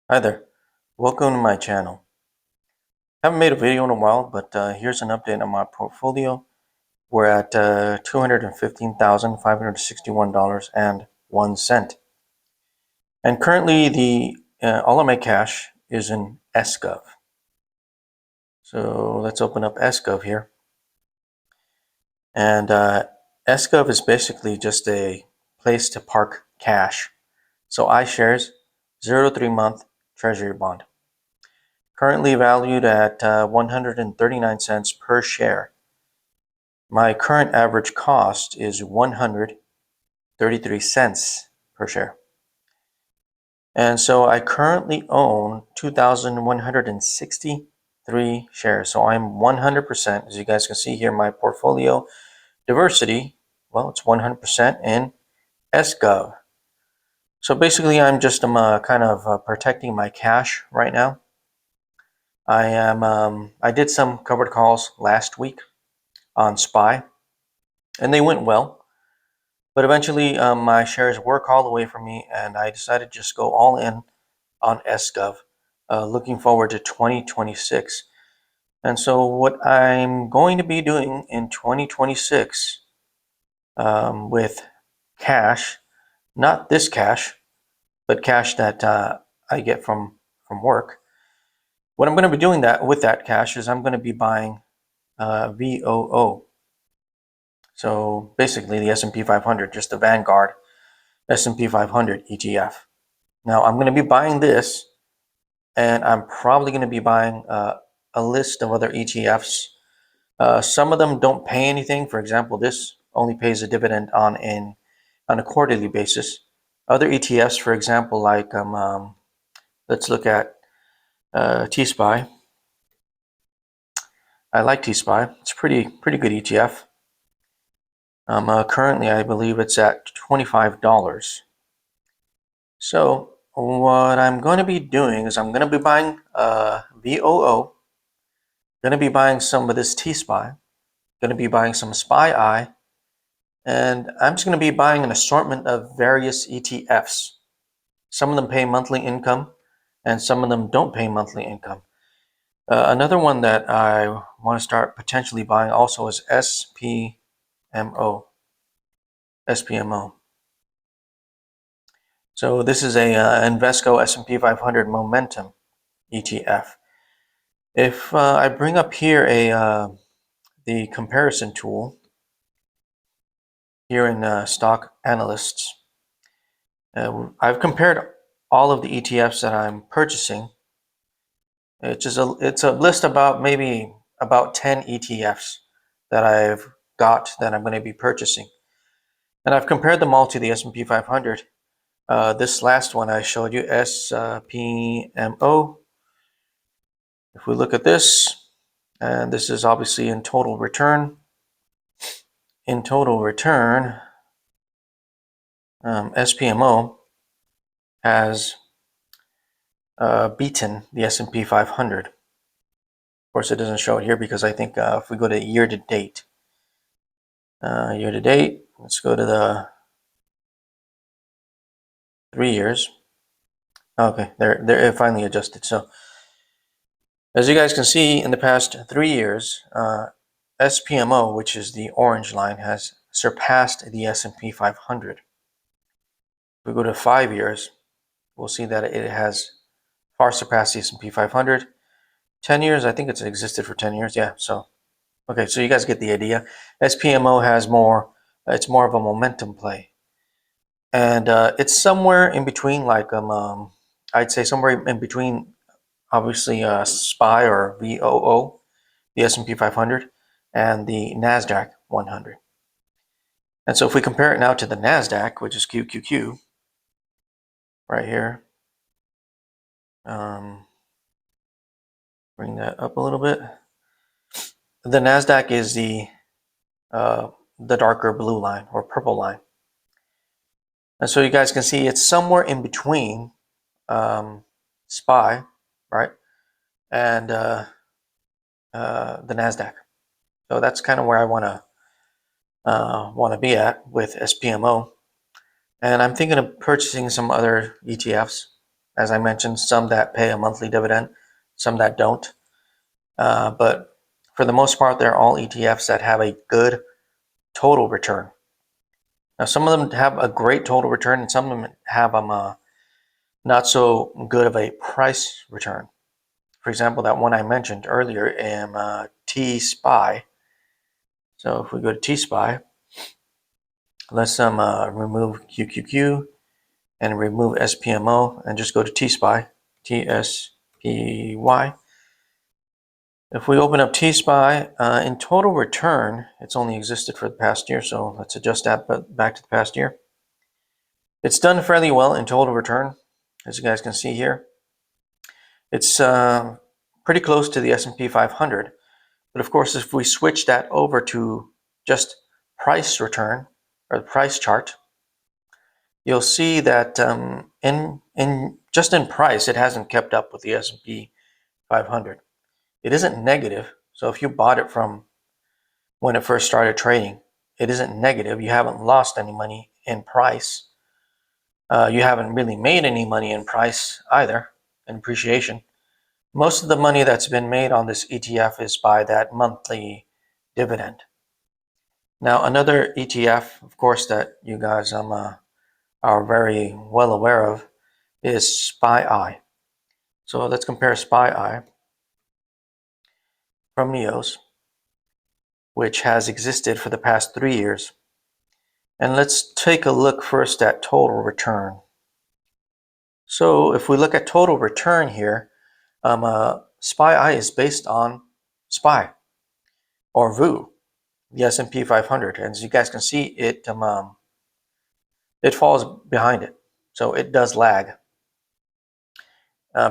Hi there, welcome to my channel. Haven't made a video in a while, but here's an update on my portfolio. We're at $215,561.01. And currently all of my cash is in SGOV. So let's open up SGOV here. And SGOV is basically just a place to park cash. So iShares 0 to 3 month treasury bond. Currently valued at 139 cents per share. My current average cost is 133 cents per share. And so I currently own 2,163 shares. So I'm 100%, as you guys can see here, my portfolio diversity, well, it's 100% in SGOV. So basically I'm just kind of protecting my cash right now. I did some covered calls last week on SPY, and they went well. But eventually, my shares were called away from me, and I decided to just go all in on SGOV, looking forward to 2026. And so, what I'm going to be doing in 2026 with cash, not this cash, but cash that I get from work. What I'm going to be doing with that cash is I'm going to be buying VOO. So basically the S&P 500, just the Vanguard S&P 500 ETF. Now I'm going to be buying this, and I'm probably going to be buying a list of other ETFs. Some of them don't pay anything. For example, this only pays a dividend on a quarterly basis. Other ETFs, for example, like let's look at T-SPY. I like T-SPY. It's pretty good ETF. Currently, I believe it's at $25. So what I'm going to be doing is I'm going to be buying VOO, going to be buying some of this T-SPY, going to be buying some SPY-I, and I'm just going to be buying an assortment of various ETFs. Some of them pay monthly income, and some of them don't pay monthly income. Another one that I want to start potentially buying also is SPMO. SPMO. So this is a Invesco S&P 500 Momentum ETF. If I bring up here the comparison tool here in Stock Analysts, I've compared all of the ETFs that I'm purchasing. It's a list about maybe about 10 ETFs that I've got that I'm going to be purchasing, and I've compared them all to the S&P 500. This last one I showed you, SPMO. If we look at this, and this is obviously in total return. In total return, SPMO has beaten the S&P 500. Of course, it doesn't show it here because I think if we go to year to date, let's go to the 3 years. Okay, there it finally adjusted. So as you guys can see, in the past 3 years, SPMO, which is the orange line, has surpassed the S&P 500. If we go to 5 years, we'll see that it has far surpassed the S&P 500. 10 years, I think it's existed for 10 years. Yeah, so okay, so you guys get the idea. SPMO has it's more of a momentum play. And it's somewhere in between, like I'd say somewhere in between, obviously SPY or VOO, the S&P 500, and the NASDAQ 100. And so if we compare it now to the NASDAQ, which is QQQ, right here, bring that up a little bit. The NASDAQ is the darker blue line or purple line. And so you guys can see it's somewhere in between SPY, right, and the NASDAQ. So that's kind of where I want to be at with SPMO. And I'm thinking of purchasing some other ETFs. as I mentioned, some that pay a monthly dividend, some that don't. But for the most part, they're all ETFs that have a good total return. Now, some of them have a great total return, and some of them have not so good of a price return. For example, that one I mentioned earlier, T-SPY. So if we go to T-SPY, let's remove QQQ and remove SPMO and just go to T-SPY, TSPY. If we open up T-SPY, in total return, it's only existed for the past year, so let's adjust that back to the past year. It's done fairly well in total return, as you guys can see here. It's pretty close to the S&P 500, but of course, if we switch that over to just price return, or the price chart, you'll see that just in price, it hasn't kept up with the S&P 500. It isn't negative, so if you bought it from when it first started trading, it isn't negative. You haven't lost any money in price. You haven't really made any money in price either, in appreciation. Most of the money that's been made on this ETF is by that monthly dividend. Now, another ETF, of course, that you guys are very well aware of is SPY. So let's compare SPY from NEOS, which has existed for the past 3 years. And let's take a look first at total return. So if we look at total return here, SPY is based on SPY or VOO, the S&P 500. And as you guys can see, it falls behind it. So it does lag.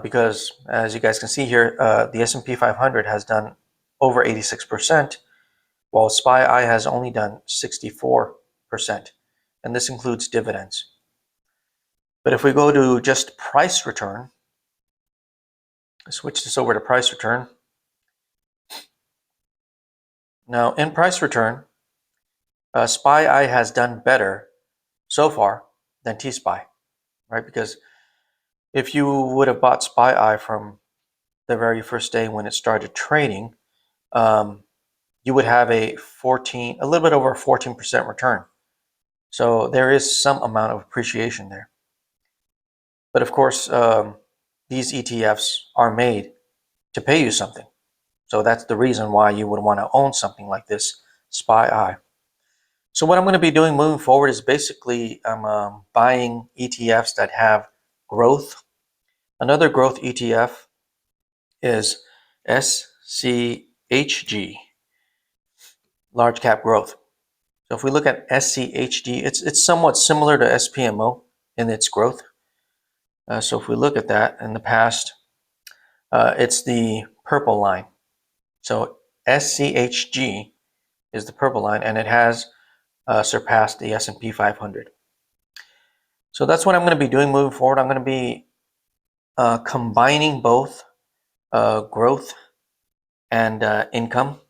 Because as you guys can see here, the S&P 500 has done over 86%, while SPY has only done 64%. And this includes dividends. But if we go to just price return, switch this over to price return. Now, in price return, SPY has done better so far than T-SPY, right? Because if you would have bought SPY from the very first day when it started trading, you would have a little bit over a 14% return. So there is some amount of appreciation there. But of course, these ETFs are made to pay you something. So that's the reason why you would want to own something like this SPY. So what I'm going to be doing moving forward is basically I'm buying ETFs that have growth. Another growth ETF is SCHG, large cap growth. So if we look at SCHG, it's somewhat similar to SPMO in its growth. So if we look at that in the past, it's the purple line. So SCHG is the purple line, and it has surpassed the S&P 500. So that's what I'm going to be doing moving forward. I'm going to be combining both growth and income.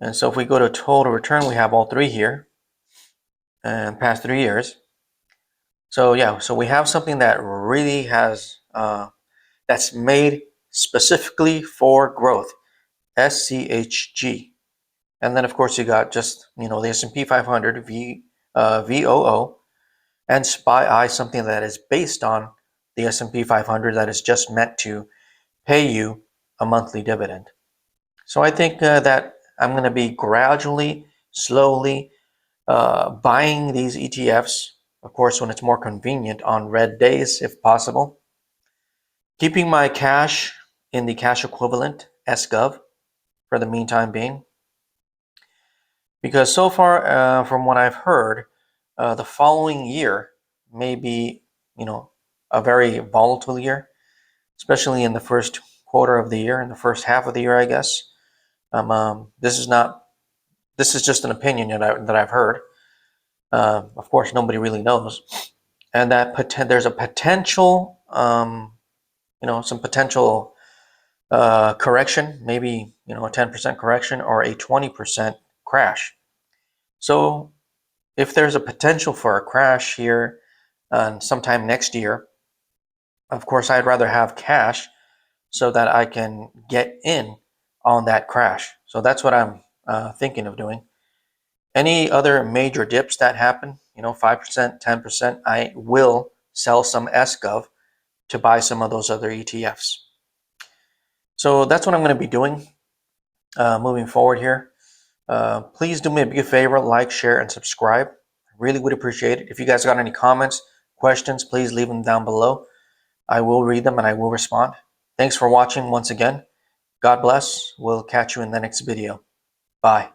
And so if we go to total return, we have all three here and past 3 years. So yeah, so we have something that really has, that's made specifically for growth, SCHG. And then of course you got just, the S&P 500, VOO, and SPY, something that is based on the S&P 500 that is just meant to pay you a monthly dividend. So I think that I'm going to be gradually, slowly buying these ETFs, of course, when it's more convenient on red days, if possible. Keeping my cash in the cash equivalent, SGOV, for the meantime being. Because so far, from what I've heard, the following year may be, a very volatile year, especially in the first quarter of the year, in the first half of the year, I guess. This is just an opinion that I've heard. Of course, nobody really knows, and that there's a potential, some potential correction, maybe a 10% correction or a 20% crash. So, if there's a potential for a crash here sometime next year, Of course, I'd rather have cash so that I can get in on that crash. So that's what I'm thinking of doing. Any other major dips that happen, 5%, 10%, I will sell some SGOV to buy some of those other ETFs. So that's what I'm going to be doing moving forward here. Please do me a big favor, like, share, and subscribe. I really would appreciate it. If you guys got any comments, questions, please leave them down below. I will read them and I will respond. Thanks for watching once again. God bless. We'll catch you in the next video. Bye.